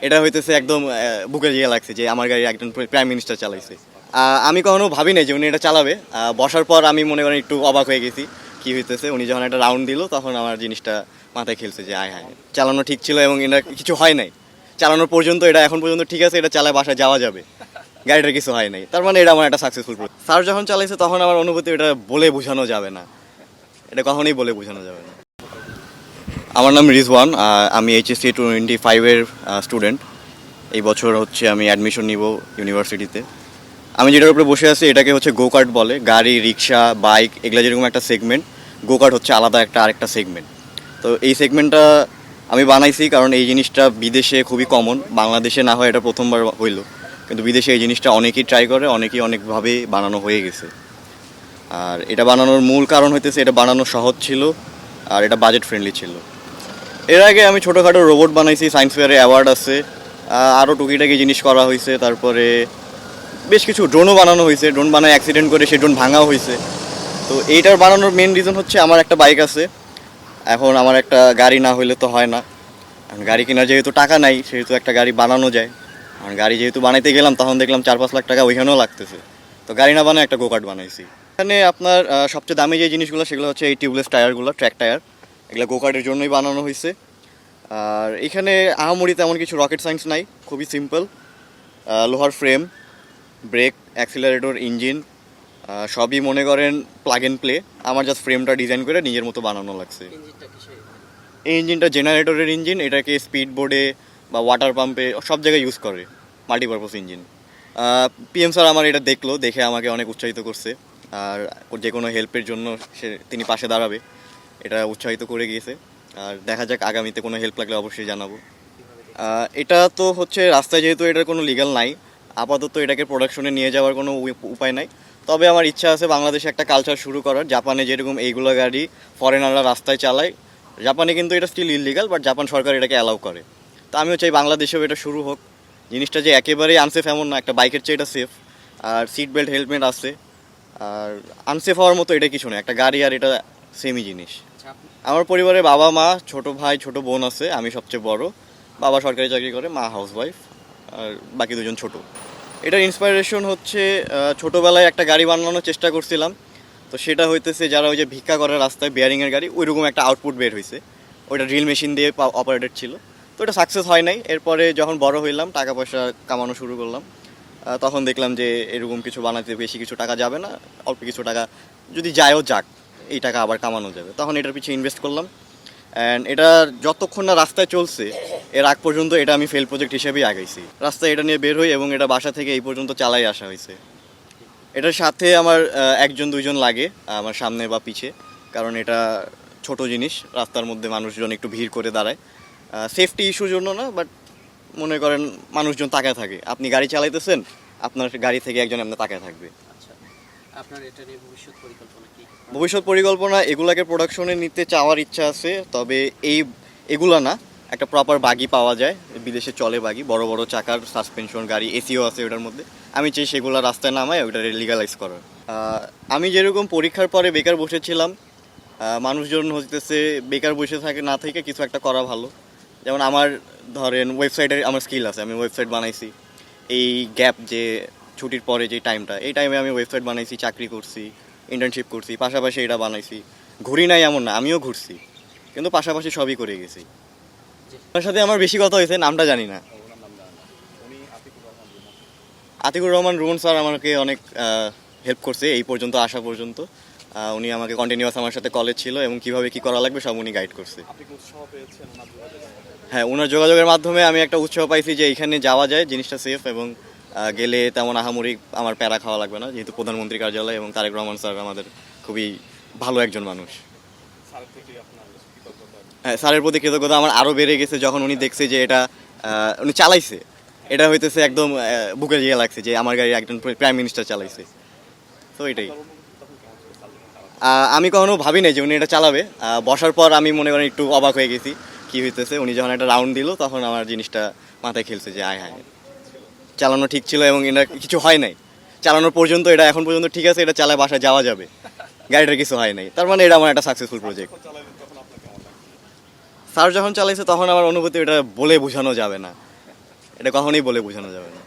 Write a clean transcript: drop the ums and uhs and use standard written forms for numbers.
এটা হইতেছে একদম বুকের ইয়ে লাগছে যে আমার গাড়ি একজন প্রাইম মিনিস্টার চালাইছে। আমি কখনো ভাবি নাই যে উনি এটা চালাবে। বসার পর আমি মনে করেন একটু অবাক হয়ে গেছি কি হইতেছে। উনি যখন একটা রাউন্ড দিল তখন আমার জিনিসটা মাথায় খেলছে যে আয় হায়, চালানো ঠিক ছিল এবং এটা কিছু হয় নাই। চালানোর পর্যন্ত এটা এখন পর্যন্ত ঠিক আছে, এটা চালায় বাসায় যাওয়া যাবে, গাড়িটার কিছু হয় নাই। তার মানে এটা আমার একটা সাকসেসফুল প্রজেক্ট। স্যার যখন চালাইছে তখন আমার অনুভূতি এটা বলে বোঝানো যাবে না, এটা কখনোই বলে বোঝানো যাবে না। আমার নাম রিজওয়ান, আমি এইচএসসি 25-এর স্টুডেন্ট। এই বছর হচ্ছে আমি অ্যাডমিশন নিব ইউনিভার্সিটিতে। আমি যেটার উপরে বসে আছি এটাকে হচ্ছে গো কার্ট বলে। গাড়ি, রিক্সা, বাইক এগুলো যেরকম একটা সেগমেন্ট, গো কার্ট হচ্ছে আলাদা একটা আরেকটা সেগমেন্ট। তো এই সেগমেন্টটা আমি বানাইছি কারণ এই জিনিসটা বিদেশে খুবই কমন, বাংলাদেশে না হয় এটা প্রথমবার হইলো, কিন্তু বিদেশে এই জিনিসটা অনেকেই ট্রাই করে, অনেকেই অনেকভাবে বানানো হয়ে গেছে। আর এটা বানানোর মূল কারণ হইতেছে এটা বানানো সহজ ছিল আর এটা বাজেট ফ্রেন্ডলি ছিল। এর আগে আমি ছোটোখাটো রোবট বানাইছি, সায়েন্স ফেয়ারে অ্যাওয়ার্ড আছে। আরও টুকিটাকি জিনিস করা হয়েছে। তারপরে বেশ কিছু ড্রোনও বানানো হয়েছে, ড্রোন বানায় অ্যাক্সিডেন্ট করে সেই ড্রোন ভাঙাও হয়েছে। তো এইটার বানানোর মেন রিজন হচ্ছে আমার একটা বাইক আছে, এখন আমার একটা গাড়ি না হইলে তো হয় না। গাড়ি কেনার যেহেতু টাকা নাই সেহেতু একটা গাড়ি বানানো যায়। আর গাড়ি যেহেতু বানাইতে গেলাম তখন দেখলাম 4-5 লাখ টাকা ওইখানেও লাগতেছে, তো গাড়ি না বানায় একটা গোকার্ট বানাইছি। এখানে আপনার সবচেয়ে দামি যে জিনিসগুলো সেগুলো হচ্ছে এই টিউবলেস টায়ারগুলো, ট্র্যাক টায়ার, এগুলো গোকার্টের জন্যই বানানো হয়েছে। আর এখানে আহামরি তেমন কিছু রকেট সায়েন্স নাই, খুবই সিম্পল। লোহার ফ্রেম, ব্রেক, অ্যাক্সিলারেটর, ইঞ্জিন সবই মনে করেন প্লাগ অ্যান্ড প্লে। আমার জাস্ট ফ্রেমটা ডিজাইন করে নিজের মতো বানানো লাগছে। এই ইঞ্জিনটা জেনারেটরের ইঞ্জিন, এটাকে স্পিড বোর্ডে বা ওয়াটার পাম্পে সব জায়গায় ইউজ করে, মাল্টিপারপাস ইঞ্জিন। পিএম স্যার আমার এটা দেখলো, দেখে আমাকে অনেক উৎসাহিত করছে। আর যে কোনো হেল্পের জন্য তিনি পাশে দাঁড়াবে, এটা উৎসাহিত করে গিয়েছে। আর দেখা যাক আগামীতে কোনো হেল্প লাগলে অবশ্যই জানাবো। এটা তো হচ্ছে রাস্তায় যেহেতু এটার কোনো লিগ্যাল নাই, আপাতত এটাকে প্রোডাকশনে নিয়ে যাওয়ার কোনো উপায় নাই। তবে আমার ইচ্ছা আছে বাংলাদেশে একটা কালচার শুরু করার। জাপানে যেরকম এইগুলো গাড়ি ফরেনাররা রাস্তায় চালায়, জাপানে কিন্তু এটা স্টিল ইললিগাল, বাট জাপান সরকার এটাকে অ্যালাউ করে। তো আমিও চাই বাংলাদেশেও এটা শুরু হোক। জিনিসটা যে একেবারেই আনসেফ এমন না, একটা বাইকের চেয়ে এটা সেফ। আর সিট বেল্ট, হেলমেট আছে। আর আনসেফ হওয়ার মতো এটা কিছু না, একটা গাড়ি আর এটা সেমই জিনিস। আমার পরিবারে বাবা, মা, ছোট ভাই, ছোট বোন আছে, আমি সবচেয়ে বড়। বাবা সরকারি চাকরি করে, মা হাউসওয়াইফ, আর বাকি দুজন ছোট। এটার ইন্সপাইরেশন হচ্ছে ছোটোবেলায় একটা গাড়ি বানানোর চেষ্টা করছিলাম, তো সেটা হইতেছে যারা ওই যে ভিক্ষা করে রাস্তায় বেয়ারিংয়ের গাড়ি, ওইরকম একটা আউটপুট বের হয়েছে। ওইটা ড্রিল মেশিন দিয়ে অপারেটেড ছিল, তো এটা সাকসেস হয় নাই। এরপরে যখন বড় হইলাম, টাকা পয়সা কামানো শুরু করলাম, তখন দেখলাম যে এরকম কিছু বানাতে বেশি কিছু টাকা যাবে না, অল্প কিছু টাকা যদি যায়ও যাক, এই টাকা আবার কামানো যাবে। তখন এটার পিছিয়ে ইনভেস্ট করলাম। অ্যান্ড এটা যতক্ষণ না রাস্তায় চলছে এর আগ পর্যন্ত এটা আমি ফেল প্রজেক্ট হিসেবেই আগাইছি। রাস্তায় এটা নিয়ে বের হই এবং এটা বাসা থেকে এই পর্যন্ত চালাই আসা হয়েছে। এটার সাথে আমার 1-2 জন লাগে, আমার সামনে বা পিছে, কারণ এটা ছোট জিনিস, রাস্তার মধ্যে মানুষজন একটু ভিড় করে দাঁড়ায়। সেফটি ইস্যুর জন্য না, বাট মনে করেন মানুষজন তাকায় থাকে, আপনি গাড়ি চালাইতেছেন, আপনার গাড়ি থেকে একজন আপনার তাকায় থাকবে। আপনার এটা নিয়ে ভবিষ্যৎ পরিকল্পনা কি? ভবিষ্যৎ পরিকল্পনা এগুলাকে প্রোডাকশনে নিতে চাওয়ার ইচ্ছা আছে, তবে এগুলা না, একটা প্রপার বাগি পাওয়া যায়, বিদেশে চলে বাগি, বড় বড় চাকার সাসপেনশন গাড়ি, এসিও আছে ওটার মধ্যে। আমি চাই সেগুলো রাস্তায় নামায় ওটা লিগালাইজ করার। আমি যেরকম পরীক্ষার পরে বেকার বসেছিলাম, মানুষজন হইতেছে বেকার বসে থাকে না থেকে কিছু একটা করা ভালো। যেমন আমার ধরেন ওয়েবসাইটের আমার স্কিল আছে, আমি ওয়েবসাইট বানাইছি। এই গ্যাপ যে ছুটির পরে যে টাইমটা, এই টাইমে আমি ওয়েবসাইট বানাইছি, চাকরি করছি, ইন্টার্নশিপ করছি, পাশাপাশি এটা বানাইছি। ঘুরি নাই এমন না, আমিও ঘুরছি, কিন্তু পাশাপাশি সবই করে গেছি। আপনার সাথে আমার বেশি কথা হয়েছে, নামটা জানি না। আতিকুর রহমান রুমন স্যার আমাকে অনেক হেল্প করছে এই পর্যন্ত আসা পর্যন্ত। উনি আমাকে কন্টিনিউয়াস আমার সাথে কলেজ ছিল এবং কিভাবে কি করা লাগবে সব উনি গাইড করছে। হ্যাঁ, ওনার যোগাযোগের মাধ্যমে আমি একটা উৎসাহ পাইছি যে এখানে যাওয়া যায়, জিনিসটা সেফ, এবং গেলে তেমন আহামরি আমার প্যারা খাওয়া লাগবে না, যেহেতু প্রধানমন্ত্রী কার্যালয় এবং তারেক রহমান স্যার আমাদের খুবই ভালো একজন মানুষ। হ্যাঁ, স্যারের প্রতি কৃতজ্ঞতা আমার আরও বেড়ে গেছে যখন উনি দেখছে যে এটা উনি চালাইছে, এটা হইতেছে একদম বুকের ইয়ে লাগছে যে আমার গাড়ি একজন প্রাইম মিনিস্টার চালাইছে। তো এটাই। আমি কখনো ভাবি নাই যে উনি এটা চালাবে। বসার পর আমি মনে করেন একটু অবাক হয়ে গেছি কি হইতেছে। উনি যখন একটা রাউন্ড দিল তখন আমার জিনিসটা মাথায় খেলছে যে আয় হায়, চালানো ঠিক ছিল এবং এটা কিছু হয় নাই। চালানোর পর্যন্ত এটা এখন পর্যন্ত ঠিক আছে, এটা চালায় বাসায় যাওয়া যাবে, গাড়িটার কিছু হয় নাই। তার মানে এটা আমার একটা সাকসেসফুল প্রজেক্ট। স্যার যখন চালাইছে তখন আমার অনুভূতি এটা বলে বোঝানো যাবে না, এটা কখনোই বলে বোঝানো যাবে না।